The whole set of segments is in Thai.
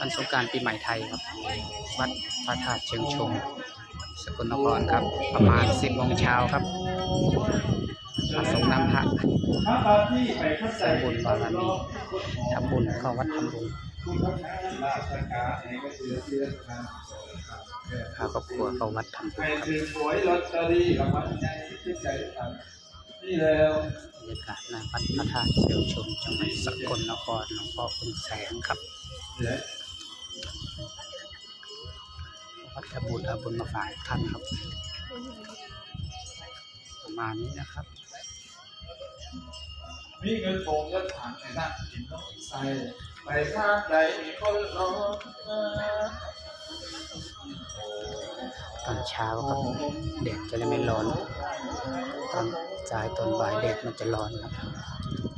วันสงกรานต์ปีใหม่ไทยครับวัดพระธาตุเชิงชุมสกลนครครับประมาณ 10 โมงเช้าครับมาส่งน้ำพระสายบุญบารมีทำบุญเข้าวัดทำบุญพาครอบครัวเข้าวัดทำบุญครับบรรยากาศในวัดพระธาตุเชิงชุมจังหวัดสกลนครหลวงพ่อคุณแสงครับวัดทำบุญเอาบุญมาฝากท่านครับประมาณนี้นะครับมีเงินโกงเงินถังในด้านหินน้องใส่ไปทางใดมีคนร้องตอนเช้าครับแดดจะไม่ร้อนตอนสายตอนบ่ายแดดมันจะร้อนครับ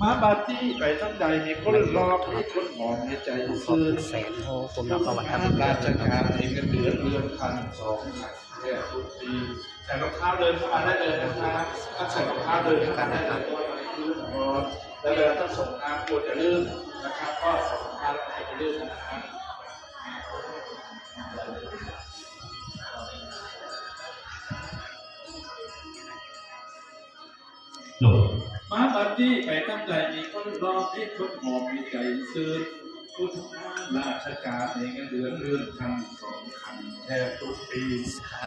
มาบาตี้ไปทางใดมีคนร้องมีคนหอมในใจซื้อแสนโอ้ผมเราก็วัดทำบุญราชการเองเงินเดือน1,200แค่ทุกปีแต่รองเท้าเดินเข้ามาได้เลยนะครับถ้าใส่รองเท้าเดินเข้ามาได้เลยแล้วเวลาต้องส่งน้ำควรจะลืมนะครับก็ส่งน้ำให้จะลืมนะครับมาบัดนี้ไปตั้งใจมีคนรอให้คนหอมมีใจซื้อผู้ทำงานราชการเองเงินเดือน1,200แทบทุกปี